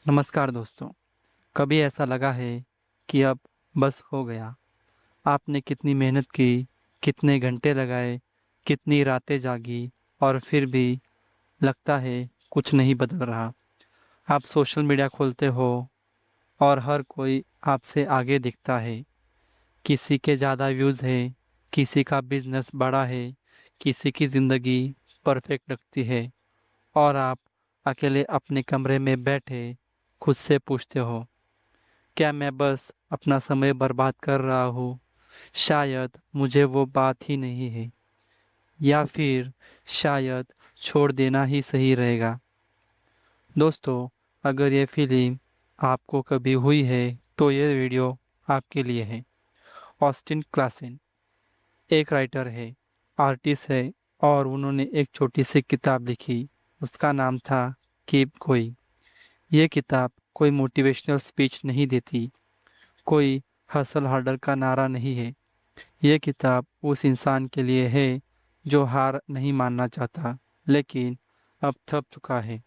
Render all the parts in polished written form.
नमस्कार दोस्तों। कभी ऐसा लगा है कि अब बस हो गया। आपने कितनी मेहनत की, कितने घंटे लगाए, कितनी रातें जागी और फिर भी लगता है कुछ नहीं बदल रहा। आप सोशल मीडिया खोलते हो और हर कोई आपसे आगे दिखता है। किसी के ज़्यादा व्यूज़ है, किसी का बिजनेस बड़ा है, किसी की ज़िंदगी परफेक्ट लगती है और आप अकेले अपने कमरे में बैठे खुद से पूछते हो, क्या मैं बस अपना समय बर्बाद कर रहा हूँ? शायद मुझे वो बात ही नहीं है, या फिर शायद छोड़ देना ही सही रहेगा। दोस्तों, अगर ये फीलिंग आपको कभी हुई है तो ये वीडियो आपके लिए है। ऑस्टिन क्लासन एक राइटर है, आर्टिस्ट है और उन्होंने एक छोटी सी किताब लिखी। उसका नाम था कीप गोइंग। ये किताब कोई मोटिवेशनल स्पीच नहीं देती, कोई हसल हार्डर का नारा नहीं है। ये किताब उस इंसान के लिए है जो हार नहीं मानना चाहता लेकिन अब थक चुका है।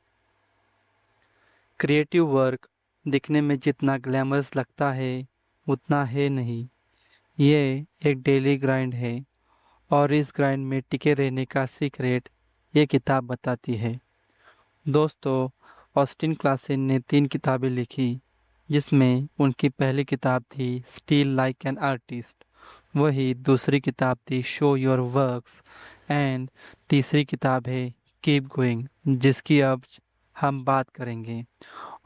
क्रिएटिव वर्क दिखने में जितना ग्लैमरस लगता है उतना है नहीं। ये एक डेली ग्राइंड है और इस ग्राइंड में टिके रहने का सीक्रेट ये किताब बताती है। दोस्तों, ऑस्टिन क्लासन ने 3 किताबें लिखी, जिसमें उनकी पहली किताब थी स्टील लाइक एन आर्टिस्ट, वही दूसरी किताब थी शो योर वर्क्स एंड तीसरी किताब है कीप गोइंग, जिसकी अब हम बात करेंगे।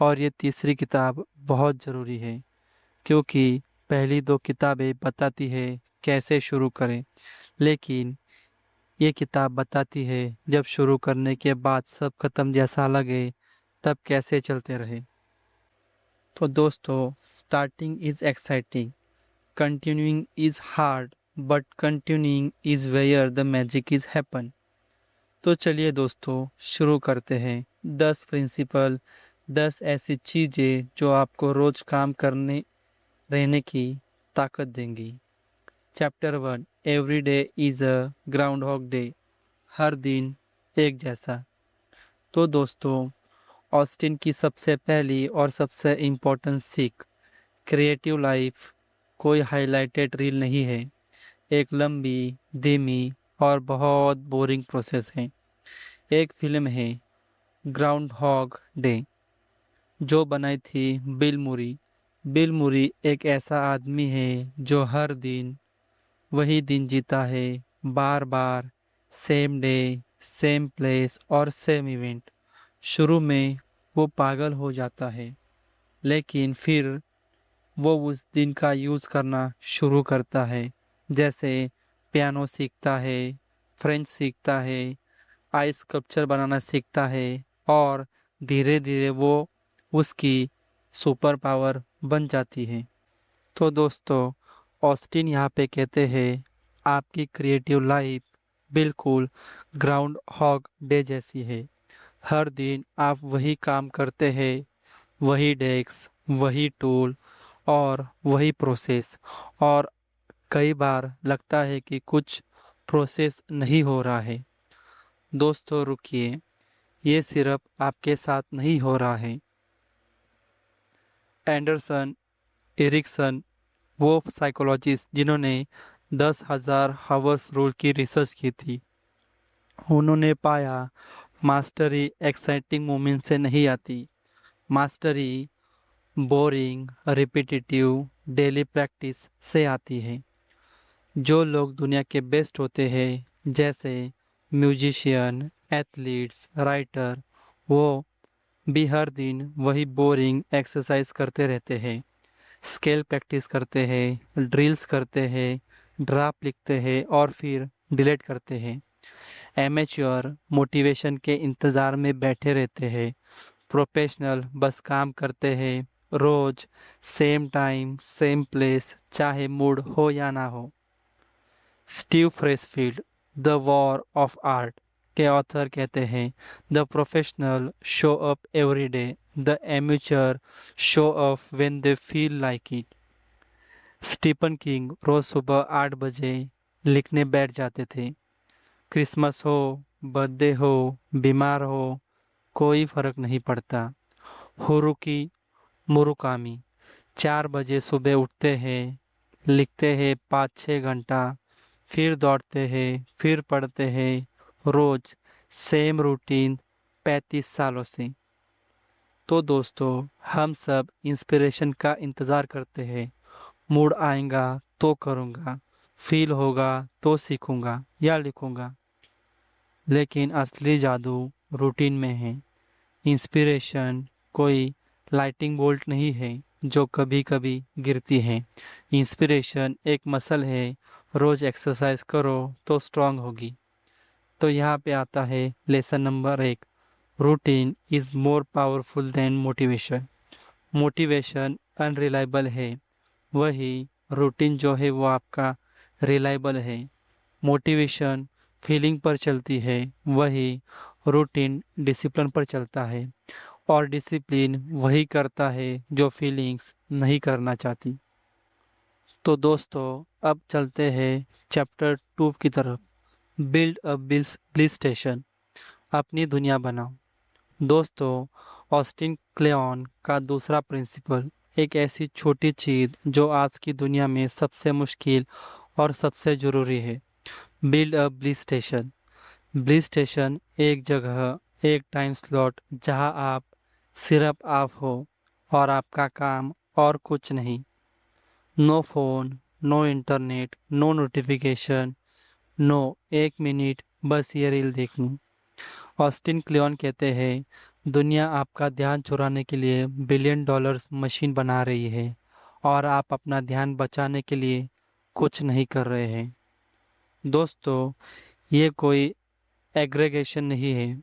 और ये तीसरी किताब बहुत ज़रूरी है क्योंकि पहली 2 किताबें बताती है कैसे शुरू करें, लेकिन ये किताब बताती है जब शुरू करने के बाद सब खत्म जैसा लगे तब कैसे चलते रहे। तो दोस्तों, starting is exciting, continuing is hard, but continuing is where the magic is happen. तो चलिए दोस्तों, शुरू करते हैं। 10 प्रिंसिपल, 10 ऐसी चीज़ें जो आपको रोज काम करने रहने की ताकत देंगी। Chapter 1, every day is a groundhog day. हर दिन एक जैसा। तो दोस्तों, ऑस्टिन की सबसे पहली और सबसे इम्पोर्टेंट सीख, क्रिएटिव लाइफ कोई हाइलाइटेड रील नहीं है। एक लंबी, धीमी और बहुत बोरिंग प्रोसेस है। एक फिल्म है ग्राउंड हॉग डे, जो बनाई थी बिल मुरी। बिल मुरी एक ऐसा आदमी है जो हर दिन वही दिन जीता है, बार बार, सेम डे, सेम प्लेस और सेम इवेंट। शुरू में वो पागल हो जाता है, लेकिन फिर वो उस दिन का यूज़ करना शुरू करता है। जैसे पियानो सीखता है, फ्रेंच सीखता है, आइस स्कल्पचर बनाना सीखता है और धीरे धीरे वो उसकी सुपर पावर बन जाती है। तो दोस्तों, ऑस्टिन यहाँ पे कहते हैं आपकी क्रिएटिव लाइफ बिल्कुल ग्राउंड हॉग डे जैसी है। हर दिन आप वही काम करते हैं, वही डेस्क, वही टूल और वही प्रोसेस, और कई बार लगता है कि कुछ प्रोसेस नहीं हो रहा है। दोस्तों रुकिए, ये सिर्फ आपके साथ नहीं हो रहा है। एंडरसन एरिक्सन, वो साइकोलॉजिस्ट जिन्होंने 10,000 हावर्स रूल की रिसर्च की थी, उन्होंने पाया मास्टरी एक्साइटिंग मोमेंट से नहीं आती। Mastery boring, repetitive daily practice से आती है। जो लोग दुनिया के बेस्ट होते हैं, जैसे म्यूजिशियन, एथलीट्स, राइटर, वो भी हर दिन वही बोरिंग एक्सरसाइज करते रहते हैं। स्केल प्रैक्टिस करते हैं, ड्रिल्स करते हैं, ड्राफ्ट लिखते हैं और फिर डिलीट करते हैं। एमेच्योर मोटिवेशन के इंतज़ार में बैठे रहते हैं। प्रोफेशनल बस काम करते हैं, रोज सेम टाइम सेम प्लेस, चाहे मूड हो या ना हो। Steve Freshfield, the war of art के ऑथर कहते हैं, the professional show up every day, the amateur show up when they feel like it. Stephen King रोज सुबह 8 बजे लिखने बैठ जाते थे। क्रिसमस हो, बर्थडे हो, बीमार हो, कोई फर्क नहीं पड़ता। हुरुकी मुरुकामी। 4 बजे सुबह उठते हैं, लिखते हैं 5-6 घंटा, फिर दौड़ते हैं, फिर पढ़ते हैं, रोज सेम रूटीन 35 सालों से। तो दोस्तों, हम सब इंस्पिरेशन का इंतज़ार करते हैं। मूड आएगा तो करूँगा, फील होगा तो सीखूँगा या लिखूँगा। लेकिन असली जादू रूटीन में है। इंस्पिरेशन कोई लाइटिंग बोल्ट नहीं है जो कभी कभी गिरती है। इंस्पिरेशन एक मसल है, रोज एक्सरसाइज करो तो स्ट्रांग होगी। तो यहाँ पे आता है lesson number 1। Routine is more powerful than motivation. Motivation unreliable है, वही रूटीन जो है वो आपका रिलायबल है। मोटिवेशन फीलिंग पर चलती है, वही रूटीन डिसिप्लिन पर चलता है। और डिसिप्लिन वही करता है जो फीलिंग्स नहीं करना चाहती। तो दोस्तों, अब चलते हैं चैप्टर 2 की तरफ। Build a bliss station. अपनी दुनिया बनाओ। दोस्तों, ऑस्टिन क्लेऑन का दूसरा प्रिंसिपल, एक ऐसी छोटी चीज जो आज की दुनिया में सबसे मुश्किल और सबसे ज़रूरी है। Build a bliss station. Bliss station एक जगह, एक टाइम स्लॉट जहां आप सिर्फ आप हो और आपका काम और कुछ नहीं। No phone, no internet, no notification, no 1 minute बस ये रील देखूं। ऑस्टिन क्लियन कहते हैं, दुनिया आपका ध्यान चुराने के लिए $1 बिलियन मशीन बना रही है और आप अपना ध्यान बचाने के लिए कुछ नहीं कर रहे हैं। दोस्तों, ये कोई एग्रीगेशन नहीं है।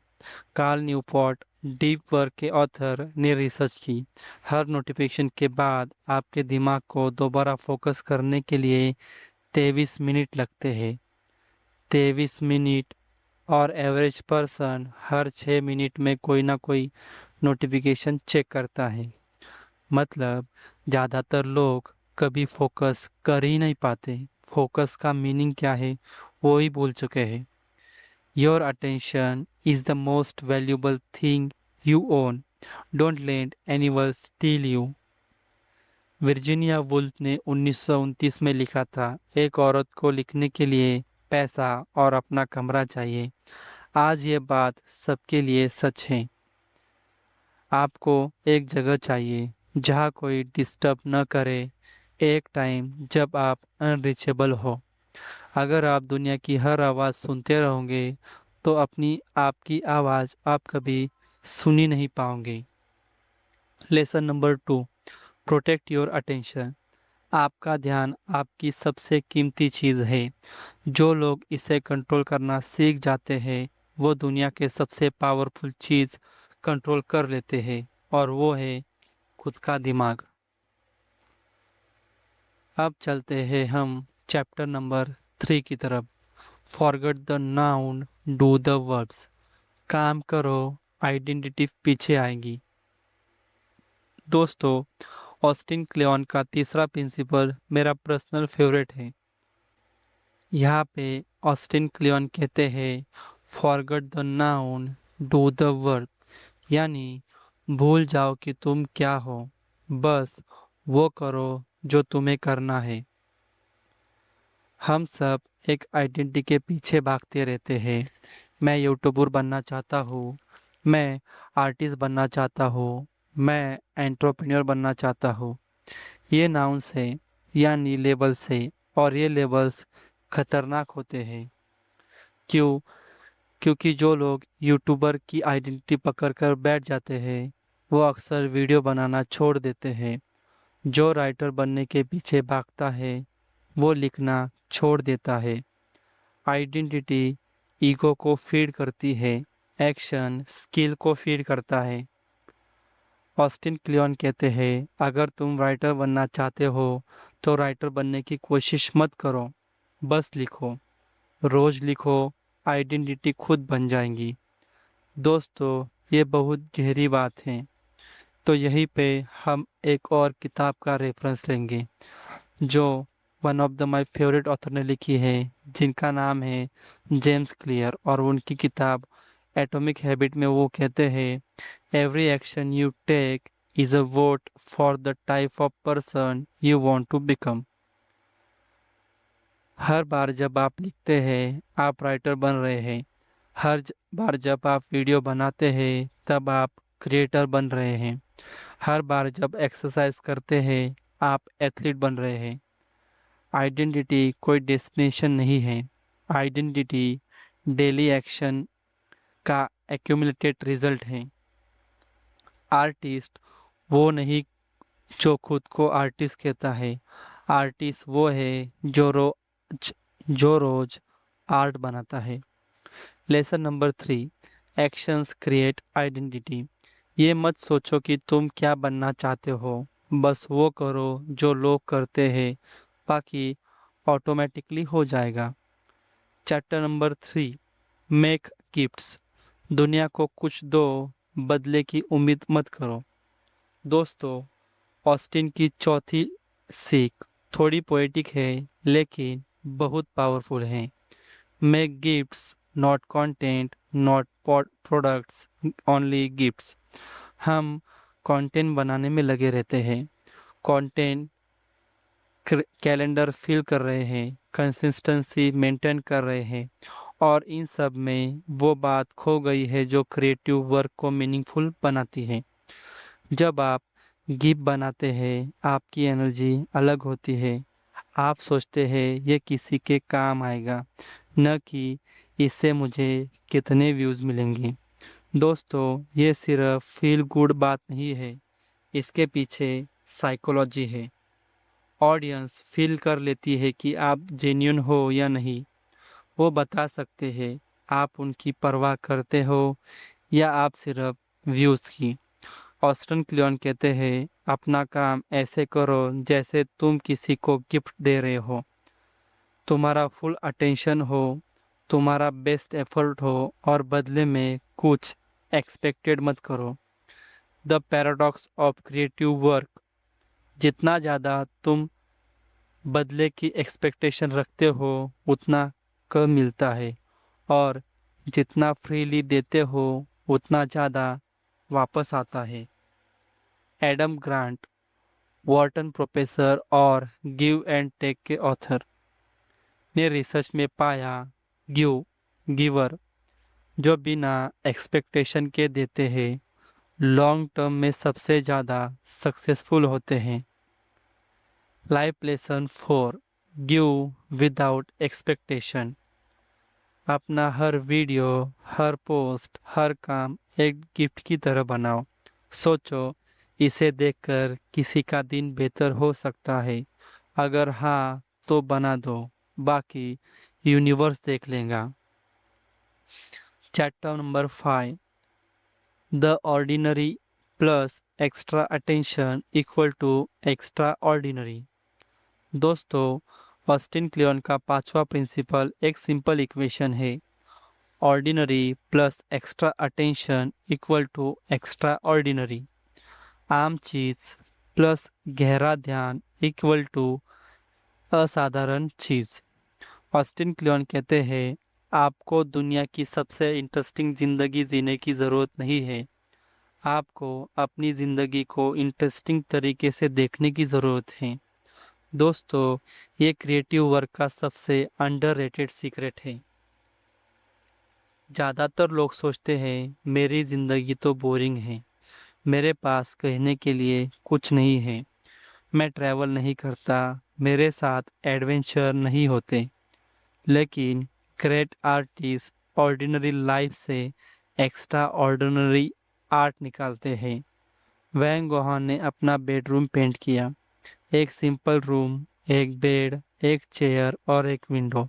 कार्ल न्यूपोर्ट, डीप वर्क के ऑथर, ने रिसर्च की। हर नोटिफिकेशन के बाद आपके दिमाग को दोबारा फोकस करने के लिए 23 मिनट लगते हैं। 23 मिनट। और एवरेज पर्सन हर 6 मिनट में कोई ना कोई नोटिफिकेशन चेक करता है। मतलब ज़्यादातर लोग कभी फोकस कर ही नहीं पाते। फोकस का मीनिंग क्या है वो ही भूल चुके हैं। Your attention is the most valuable thing you own. Don't let anyone still you. Virginia Woolf ने 1929 में लिखा था, एक औरत को लिखने के लिए पैसा और अपना कमरा चाहिए। आज ये बात सबके लिए सच है। आपको एक जगह चाहिए जहाँ कोई डिस्टर्ब न करे, एक टाइम जब आप अनरीचेबल हो। अगर आप दुनिया की हर आवाज़ सुनते रहोगे तो अपनी आपकी आवाज़ आप कभी सुनी नहीं पाओगे। Lesson number 2। Protect your attention. आपका ध्यान आपकी सबसे कीमती चीज़ है। जो लोग इसे कंट्रोल करना सीख जाते हैं वो दुनिया के सबसे पावरफुल चीज़ कंट्रोल कर लेते हैं, और वो है खुद का दिमाग। अब चलते हैं हम चैप्टर नंबर 3 की तरफ। Forget the noun, do the words. काम करो, आइडेंटिटी पीछे आएगी। दोस्तों, ऑस्टिन क्लेऑन का तीसरा प्रिंसिपल मेरा पर्सनल फेवरेट है। यहाँ पे ऑस्टिन क्लियन कहते हैं, forget the noun, do the work. यानी भूल जाओ कि तुम क्या हो, बस वो करो जो तुम्हें करना है। हम सब एक आइडेंटिटी के पीछे भागते रहते हैं। मैं यूट्यूबर बनना चाहता हूँ, मैं आर्टिस्ट बनना चाहता हूँ, मैं एंटरप्रेन्योर बनना चाहता हूँ। ये नाउन्स है यानी लेबल्स है, और ये लेबल्स खतरनाक होते हैं। क्यों? क्योंकि जो लोग यूट्यूबर की आइडेंटिटी पकड़कर बैठ जाते हैं वो अक्सर वीडियो बनाना छोड़ देते हैं। जो राइटर बनने के पीछे भागता है वो लिखना छोड़ देता है। आइडेंटिटी ईगो को फीड करती है, एक्शन स्किल को फीड करता है। ऑस्टिन क्लियन कहते हैं, अगर तुम राइटर बनना चाहते हो तो राइटर बनने की कोशिश मत करो, बस लिखो। रोज लिखो, आइडेंटिटी खुद बन जाएंगी। दोस्तों, ये बहुत गहरी बात है। तो यहीं पे हम एक और किताब का रेफरेंस लेंगे जो one of the my favourite author ने लिखी है, जिनका नाम है जेम्स क्लियर। और उनकी किताब एटॉमिक हैबिट में वो कहते हैं, Every action you take is a vote for the type of person you want to become. हर बार जब आप लिखते हैं आप राइटर बन रहे हैं। बार जब आप वीडियो बनाते हैं तब आप क्रिएटर बन रहे हैं। हर बार जब एक्सरसाइज करते हैं आप एथलीट बन रहे हैं। आइडेंटिटी कोई डेस्टिनेशन नहीं है। आइडेंटिटी डेली एक्शन का एक्यूमुलेटेड रिजल्ट है। आर्टिस्ट वो नहीं जो खुद को आर्टिस्ट कहता है। आर्टिस्ट वो है जो रोज आर्ट बनाता है। Lesson number 3, actions create identity. ये मत सोचो कि तुम क्या बनना चाहते हो, बस वो करो जो लोग करते हैं, बाकी ऑटोमेटिकली हो जाएगा। Chapter number 3, make gifts. दुनिया को कुछ दो, बदले की उम्मीद मत करो। दोस्तों, ऑस्टिन की चौथी सीख थोड़ी पोएटिक है लेकिन बहुत पावरफुल है। Make gifts, not content, not products, only gifts. हम कंटेंट बनाने में लगे रहते हैं, कंटेंट कैलेंडर फिल कर रहे हैं, कंसिस्टेंसी मेंटेन कर रहे हैं, और इन सब में वो बात खो गई है जो क्रिएटिव वर्क को मीनिंगफुल बनाती है। जब आप गिफ्ट बनाते हैं आपकी एनर्जी अलग होती है। आप सोचते हैं ये किसी के काम आएगा, न कि इससे मुझे कितने व्यूज़ मिलेंगे। दोस्तों, ये सिर्फ फील गुड बात नहीं है, इसके पीछे साइकोलॉजी है। ऑडियंस फील कर लेती है कि आप जेन्युइन हो या नहीं। वो बता सकते हैं आप उनकी परवाह करते हो या आप सिर्फ व्यूज़ की। ऑस्टन क्लियन कहते हैं अपना काम ऐसे करो जैसे तुम किसी को गिफ्ट दे रहे हो। तुम्हारा फुल अटेंशन हो, तुम्हारा बेस्ट एफर्ट हो, और बदले में कुछ एक्सपेक्टेड मत करो। The paradox of creative work. जितना ज़्यादा तुम बदले की एक्सपेक्टेशन रखते हो उतना कम मिलता है, और जितना फ्रीली देते हो उतना ज़्यादा वापस आता है। एडम ग्रांट, वॉर्टन प्रोफेसर और गिव एंड टेक के ऑथर, ने रिसर्च में पाया गिवर जो बिना एक्सपेक्टेशन के देते हैं लॉन्ग टर्म में सबसे ज़्यादा सक्सेसफुल होते हैं। Life lesson 4, give without expectation. अपना हर वीडियो, हर पोस्ट, हर काम एक गिफ्ट की तरह बनाओ। सोचो इसे देखकर किसी का दिन बेहतर हो सकता है। अगर हाँ तो बना दो, बाकी यूनिवर्स देख लेगा। Chapter number 5, the ordinary plus extra attention equal to extra ordinary. दोस्तों, ऑस्टिन क्लियन का पांचवा प्रिंसिपल एक सिंपल इक्वेशन है। Ordinary plus extra attention equal to extra ordinary. आम चीज प्लस गहरा ध्यान इक्वल टू असाधारण चीज। ऑस्टिन क्लियन कहते हैं आपको दुनिया की सबसे इंटरेस्टिंग ज़िंदगी जीने की ज़रूरत नहीं है, आपको अपनी ज़िंदगी को इंटरेस्टिंग तरीके से देखने की ज़रूरत है। दोस्तों, ये क्रिएटिव वर्क का सबसे अंडररेटेड सीक्रेट है। ज़्यादातर लोग सोचते हैं मेरी ज़िंदगी तो बोरिंग है, मेरे पास कहने के लिए कुछ नहीं है, मैं ट्रैवल नहीं करता, मेरे साथ एडवेंचर नहीं होते। लेकिन ग्रेट आर्टिस्ट ऑर्डिनरी लाइफ से एक्स्ट्रा ऑर्डिनरी आर्ट निकालते हैं। वैन गोह ने अपना बेडरूम पेंट किया, एक सिंपल रूम, एक बेड, एक चेयर और एक विंडो।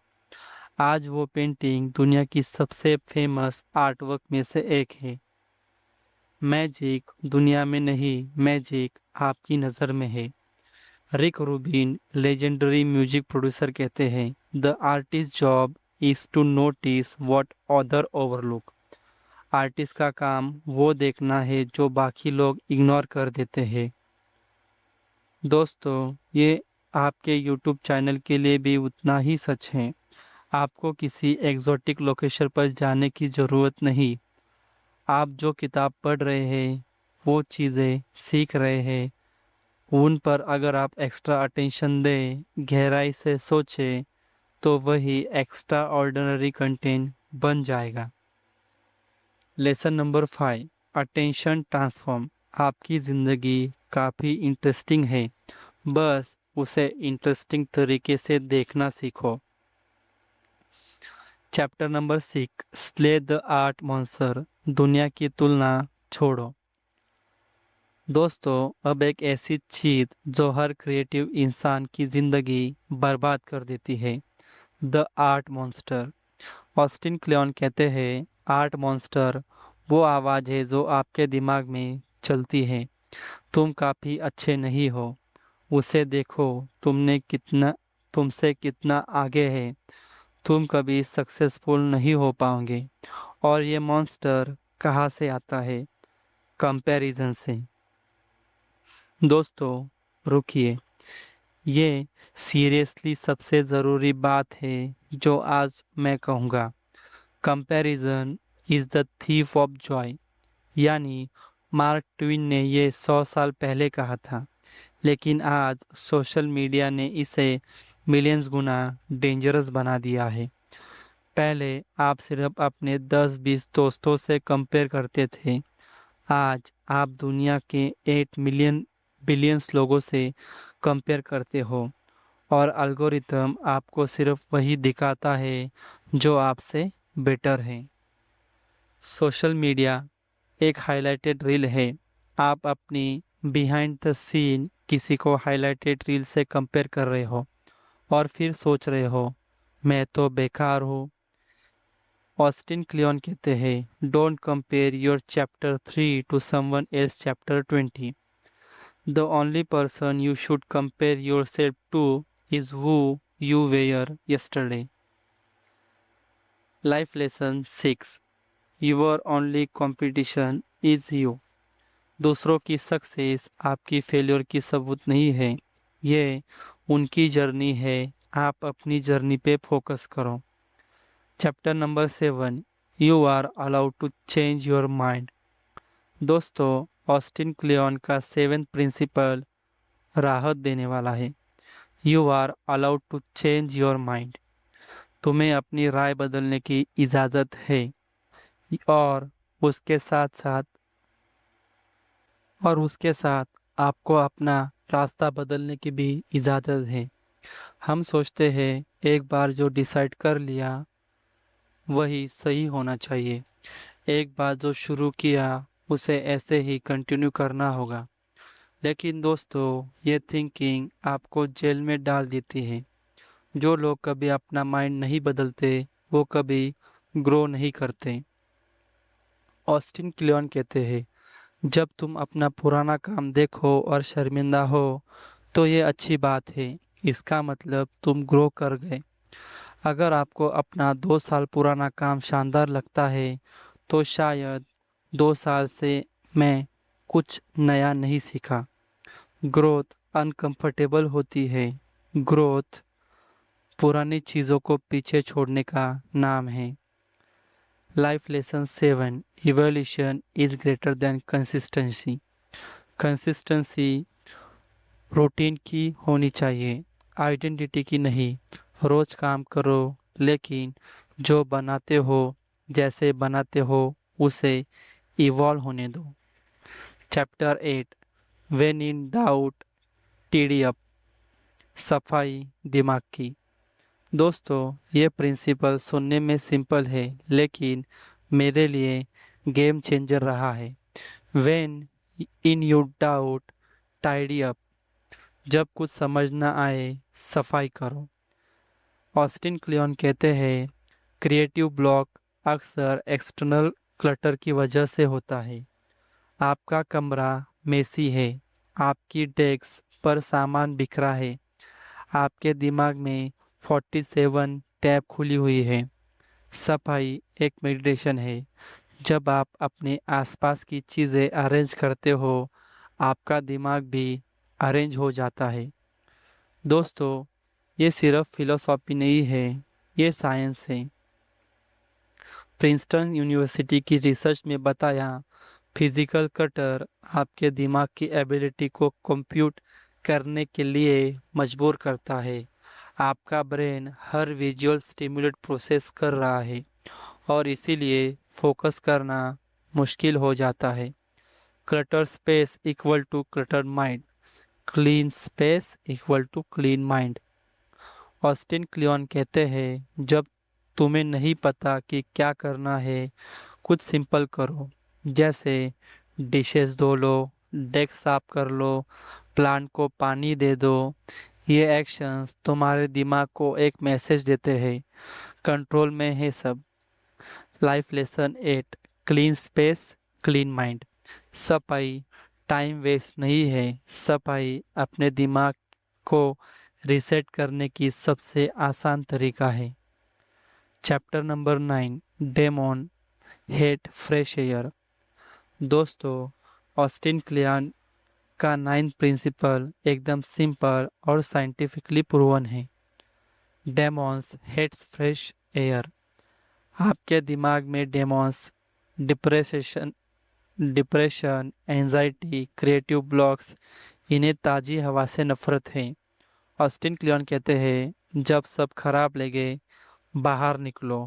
आज वो पेंटिंग दुनिया की सबसे फेमस आर्टवर्क में से एक है। मैजिक दुनिया में नहीं, मैजिक आपकी नज़र में है। Rick Rubin, legendary music producer, कहते हैं the artist job is to notice what other overlook. Artist का काम वो देखना है जो बाकी लोग इग्नोर कर देते हैं। दोस्तों, ये आपके YouTube चैनल के लिए भी उतना ही सच है। आपको किसी एग्जोटिक लोकेशन पर जाने की ज़रूरत नहीं, आप जो किताब पढ़ रहे हैं, वो चीज़ें सीख रहे हैं, उन पर अगर आप एक्स्ट्रा अटेंशन दें, गहराई से सोचें, तो वही एक्स्ट्रा ऑर्डिनरी कंटेंट बन जाएगा। Lesson number 5, attention transform. आपकी ज़िंदगी काफ़ी इंटरेस्टिंग है, बस उसे इंटरेस्टिंग तरीके से देखना सीखो। Chapter number 6, slay the art monster. दुनिया की तुलना छोड़ो। दोस्तों, अब एक ऐसी चीज़ जो हर क्रिएटिव इंसान की ज़िंदगी बर्बाद कर देती है, the art monster. Austin Kleon कहते हैं, आर्ट मॉन्स्टर वो आवाज़ है जो आपके दिमाग में चलती है, तुम काफ़ी अच्छे नहीं हो, उसे देखो, तुमसे कितना आगे है, तुम कभी सक्सेसफुल नहीं हो पाओगे। और ये मॉन्स्टर कहाँ से आता है? कंपैरिजन से। दोस्तों, रुकिए, ये सीरियसली सबसे ज़रूरी बात है जो आज मैं कहूँगा। Comparison is the thief of Joy. यानी मार्क ट्वेन ने ये 100 साल पहले कहा था, लेकिन आज सोशल मीडिया ने इसे मिलियंस गुना डेंजरस बना दिया है। पहले आप सिर्फ अपने 10-20 दोस्तों से कंपेयर करते थे, आज आप दुनिया के 8 मिलियन बिलियंस लोगों से कंपेयर करते हो, और एल्गोरिथम आपको सिर्फ वही दिखाता है जो आपसे बेटर है। सोशल मीडिया एक हाइलाइटेड रील है। आप अपनी बिहाइंड द सीन किसी को हाइलाइटेड रील से कंपेयर कर रहे हो और फिर सोच रहे हो, मैं तो बेकार हूँ। ऑस्टिन क्लियन कहते हैं, don't compare your chapter 3 to someone else chapter 20। The only person you should compare yourself to is who you were yesterday। Life lesson 6, your only competition is you. दूसरों की सक्सेस आपकी failure की सबूत नहीं है, ये उनकी जर्नी है, आप अपनी जर्नी पे फोकस करो। Chapter number 7, you are allowed to change your mind. दोस्तों, ऑस्टिन क्लियन का 7th प्रिंसिपल राहत देने वाला है। You are allowed to change your mind. तुम्हें अपनी राय बदलने की इजाज़त है, और उसके साथ साथ उसके साथ आपको अपना रास्ता बदलने की भी इजाज़त है। हम सोचते हैं एक बार जो डिसाइड कर लिया वही सही होना चाहिए, एक बार जो शुरू किया उसे ऐसे ही कंटिन्यू करना होगा। लेकिन दोस्तों, ये थिंकिंग आपको जेल में डाल देती है। जो लोग कभी अपना माइंड नहीं बदलते, वो कभी ग्रो नहीं करते। ऑस्टिन क्लियन कहते हैं, जब तुम अपना पुराना काम देखो और शर्मिंदा हो, तो ये अच्छी बात है, इसका मतलब तुम ग्रो कर गए। अगर आपको अपना 2 साल पुराना काम शानदार लगता है, तो शायद 2 साल से मैं कुछ नया नहीं सीखा। ग्रोथ अनकंफर्टेबल होती है। ग्रोथ पुरानी चीज़ों को पीछे छोड़ने का नाम है। Life lesson 7, evolution is greater then consistency. Consistency routine की होनी चाहिए, आइडेंटिटी की नहीं। रोज काम करो, लेकिन जो बनाते हो, जैसे बनाते हो, उसे इवॉल्व होने दो। Chapter 8, when in doubt TD up. सफाई दिमाग की। दोस्तों, ये प्रिंसिपल सुनने में सिंपल है, लेकिन मेरे लिए गेम चेंजर रहा है। When in you doubt tidy up. जब कुछ समझ ना आए, सफाई करो। ऑस्टिन क्लियन कहते हैं, क्रिएटिव ब्लॉक अक्सर एक्सटर्नल क्लटर की वजह से होता है। आपका कमरा मेसी है, आपकी डेस्क पर सामान बिखरा है, आपके दिमाग में 47 टैब खुली हुई है। सफाई एक मेडिटेशन है। जब आप अपने आसपास की चीज़ें अरेंज करते हो, आपका दिमाग भी अरेंज हो जाता है। दोस्तों, ये सिर्फ फिलोसॉफी नहीं है, ये साइंस है। प्रिंसटन यूनिवर्सिटी की रिसर्च में बताया, फिजिकल कटर आपके दिमाग की एबिलिटी को कंप्यूट करने के लिए मजबूर करता है। आपका ब्रेन हर विजुअल स्टिमुलेट प्रोसेस कर रहा है और इसीलिए फोकस करना मुश्किल हो जाता है। Clutter space equal to clutter mind, clean space equal to clean mind. Austin Kleon कहते हैं, जब तुम्हें नहीं पता कि क्या करना है, कुछ सिंपल करो, जैसे डिशेस धो लो, डेस्क साफ कर लो, प्लांट को पानी दे दो। ये एक्शंस तुम्हारे दिमाग को एक मैसेज देते हैं, कंट्रोल में है सब। Life lesson 8, clean space clean mind. सफाई टाइम वेस्ट नहीं है, सफाई अपने दिमाग को रीसेट करने की सबसे आसान तरीका है। Chapter number 9, demon hate fresh air. दोस्तों, ऑस्टिन क्लियन का 9th प्रिंसिपल एकदम सिंपल और साइंटिफिकली प्रूवन है। Demons hates fresh air. आपके दिमाग में demons depression, anxiety, creative blocks, इन्हें ताज़ी हवा से नफरत है। ऑस्टिन क्लियन कहते हैं, जब सब खराब लगे, बाहर निकलो,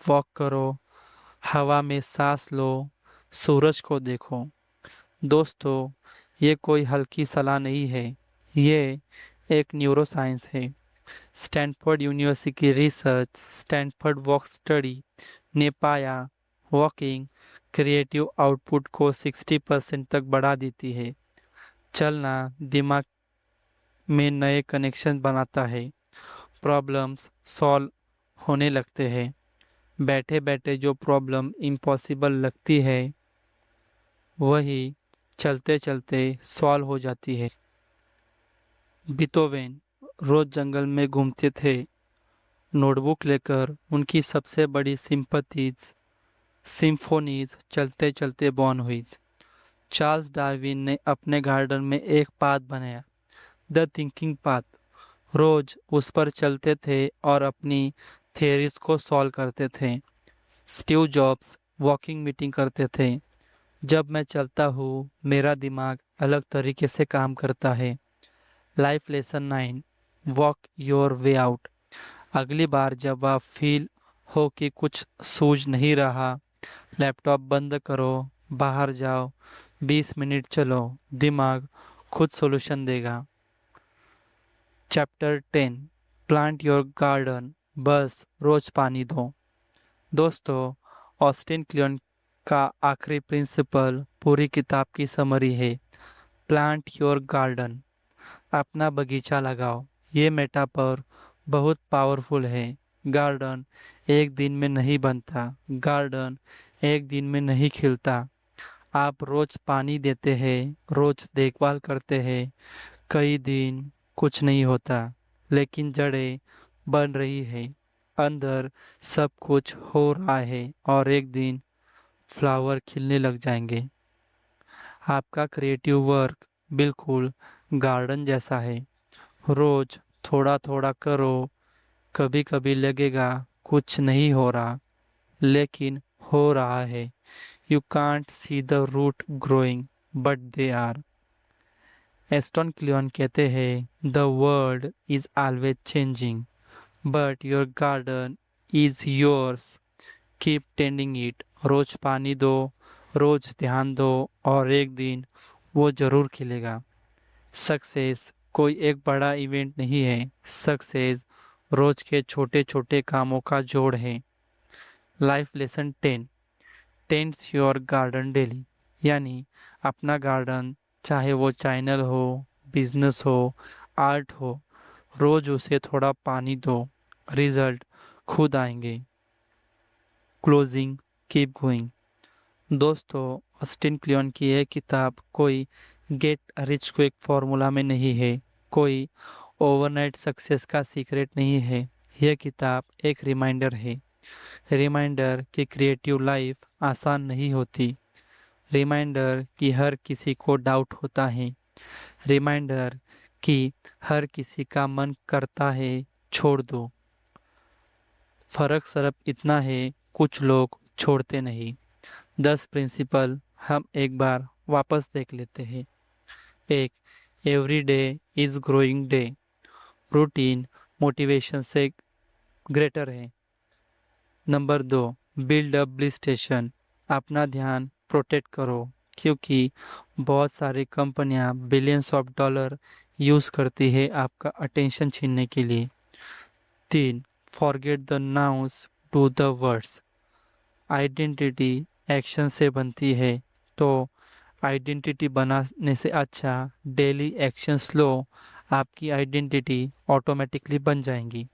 वॉक करो, हवा में सांस लो, सूरज को देखो। दोस्तों, ये कोई हल्की सलाह नहीं है, ये एक न्यूरोसाइंस है। स्टैनफोर्ड यूनिवर्सिटी की रिसर्च, स्टैनफोर्ड वॉक स्टडी ने पाया, वॉकिंग क्रिएटिव आउटपुट को 60% तक बढ़ा देती है। चलना दिमाग में नए कनेक्शन बनाता है, प्रॉब्लम्स सॉल्व होने लगते हैं। बैठे बैठे जो प्रॉब्लम इम्पॉसिबल लगती है, वही चलते चलते सॉल्व हो जाती है। बीथोवेन रोज जंगल में घूमते थे, नोटबुक लेकर उनकी सबसे बड़ी सिम्फोनीज चलते चलते बॉर्न हुई। चार्ल्स डार्विन ने अपने गार्डन में एक पाथ बनाया, द थिंकिंग पाथ। रोज उस पर चलते थे और अपनी थ्योरीज को सॉल्व करते थे। स्टीव जॉब्स वॉकिंग मीटिंग करते थे, जब मैं चलता हूँ मेरा दिमाग अलग तरीके से काम करता है। Life lesson 9, walk your way out. अगली बार जब आप फील हो कि कुछ सूझ नहीं रहा, लैपटॉप बंद करो, बाहर जाओ, 20 मिनट चलो, दिमाग खुद सॉल्यूशन देगा। चैप्टर 10, प्लांट योर गार्डन, बस रोज पानी दो। दोस्तों, ऑस्टिन क्लियन का आखिरी प्रिंसिपल पूरी किताब की समरी है। प्लांट योर गार्डन, अपना बगीचा लगाओ। ये मेटाफर बहुत पावरफुल है। गार्डन एक दिन में नहीं बनता, गार्डन एक दिन में नहीं खिलता। आप रोज पानी देते हैं, रोज देखभाल करते हैं, कई दिन कुछ नहीं होता, लेकिन जड़ें बन रही है, अंदर सब कुछ हो रहा है और एक दिन फ्लावर खिलने लग जाएंगे। आपका क्रिएटिव वर्क बिल्कुल गार्डन जैसा है। रोज थोड़ा थोड़ा करो, कभी कभी लगेगा कुछ नहीं हो रहा, लेकिन हो रहा है। You can't see the root growing, but they are. Austin Kleon कहते हैं, the world is always changing, but your garden is yours, keep tending it. रोज पानी दो, रोज ध्यान दो, और एक दिन वो जरूर खिलेगा। सक्सेस कोई एक बड़ा इवेंट नहीं है, सक्सेस रोज के छोटे छोटे कामों का जोड़ है। Life lesson 10, tends your garden daily. यानी अपना गार्डन, चाहे वो चैनल हो, बिजनेस हो, आर्ट हो, रोज उसे थोड़ा पानी दो, रिजल्ट खुद आएंगे। Closing, keep going. दोस्तों, ऑस्टिन क्लियन की यह किताब कोई गेट रिच क्विक फॉर्मूला में नहीं है, कोई ओवरनाइट सक्सेस का सीक्रेट नहीं है। यह किताब एक रिमाइंडर है, रिमाइंडर कि क्रिएटिव लाइफ आसान नहीं होती, रिमाइंडर कि हर किसी को डाउट होता है, रिमाइंडर कि हर किसी का मन करता है छोड़ दो। फर्क सिर्फ इतना है, कुछ लोग छोड़ते नहीं। 10 प्रिंसिपल हम एक बार वापस देख लेते हैं। एक, every day is growing day. Routine motivation से ग्रेटर है। Number 2, build up bliss station. अपना ध्यान प्रोटेक्ट करो, क्योंकि बहुत सारी कंपनियां बिलियंस ऑफ डॉलर यूज़ करती है आपका अटेंशन छीनने के लिए। 3, forget the nouns to the words. Identity action से बनती है, तो आइडेंटिटी बनाने से अच्छा डेली एक्शंस लो, आपकी आइडेंटिटी ऑटोमेटिकली बन जाएंगी।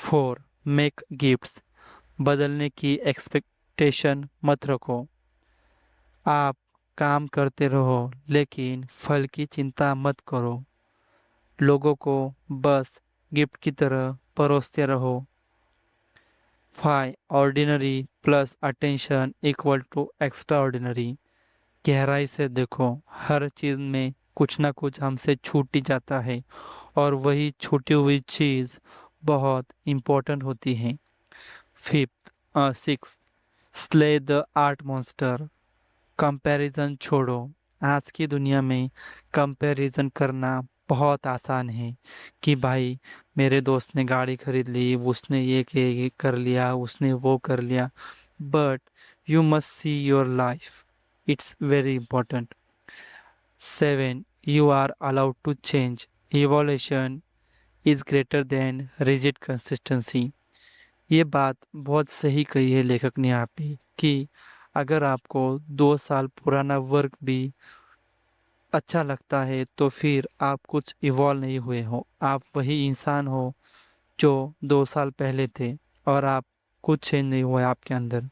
4, मेक गिफ्ट्स। बदलने की एक्सपेक्टेशन मत रखो। आप काम करते रहो, लेकिन फल की चिंता मत करो। लोगों को बस गिफ्ट की तरह परोसते रहो। 5, ordinary plus attention equal to extra ordinary. गहराई से देखो, हर चीज़ में कुछ ना कुछ हमसे छूट ही जाता है, और वही छूटी हुई चीज़ बहुत इम्पोर्टेंट होती है। 6, slay the art monster. Comparison छोड़ो। आज की दुनिया में कंपैरिजन करना बहुत आसान है कि भाई मेरे दोस्त ने गाड़ी खरीद ली, उसने ये कर लिया, उसने वो कर लिया। But you must see your life, it's very important. 7, you are allowed to change. Evolution is greater than rigid consistency. ये बात बहुत सही कही है लेखक ने यहाँ पे, कि अगर आपको 2 साल पुराना वर्क भी अच्छा लगता है तो फिर आप कुछ इवॉल्व नहीं हुए हो, आप वही इंसान हो जो 2 साल पहले थे, और आप कुछ चेंज नहीं हुआ है आपके अंदर।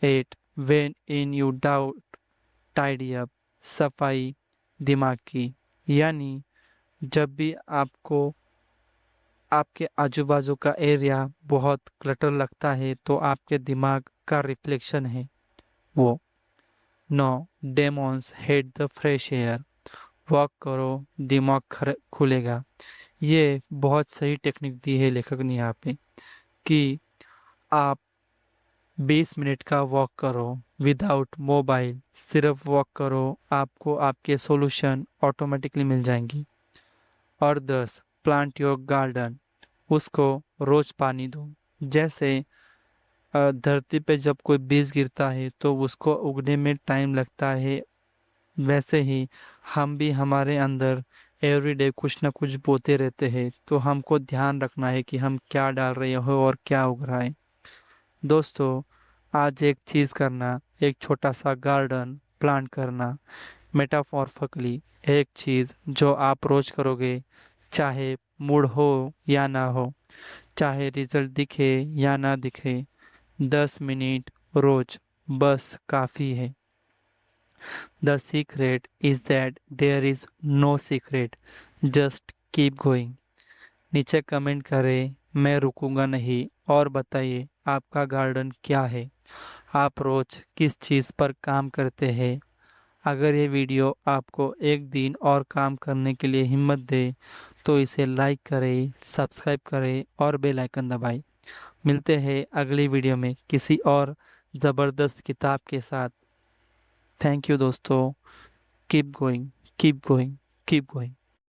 8, when in you doubt tidy up. सफाई दिमाग की, यानी जब भी आपको आपके आजू बाजू का एरिया बहुत क्लटर लगता है तो आपके दिमाग का रिफ्लेक्शन है वो। 9, demons hate the fresh air. Walk करो, दिमाग खुलेगा। ये बहुत सही टेक्निक दी है लेखक ने यहाँ पे, कि आप 20 मिनट का वॉक करो विदाउट मोबाइल, सिर्फ वॉक करो, आपको आपके सॉल्यूशन ऑटोमेटिकली मिल जाएंगी। और 10, प्लांट योर गार्डन। उसको रोज पानी दो। जैसे धरती पे जब कोई बीज गिरता है तो उसको उगने में टाइम लगता है, वैसे ही हम भी हमारे अंदर एवरीडे कुछ ना कुछ बोते रहते हैं, तो हमको ध्यान रखना है कि हम क्या डाल रहे हो और क्या उग रहा है। दोस्तों, आज एक चीज़ करना, एक छोटा सा गार्डन प्लांट करना, मेटाफॉरफिकली एक चीज़ जो आप रोज करोगे, चाहे मूड हो या ना हो, चाहे रिजल्ट दिखे या ना दिखे, 10 मिनट रोज बस काफ़ी है। The secret is that there is no secret, just keep going. नीचे कमेंट करें, मैं रुकूंगा नहीं, और बताइए आपका गार्डन क्या है, आप रोज किस चीज़ पर काम करते हैं। अगर ये वीडियो आपको एक दिन और काम करने के लिए हिम्मत दे तो इसे लाइक करें, सब्सक्राइब करें और बेल आइकन दबाएं। मिलते हैं अगली वीडियो में किसी और ज़बरदस्त किताब के साथ। थैंक यू दोस्तों। Keep going, keep going, keep going.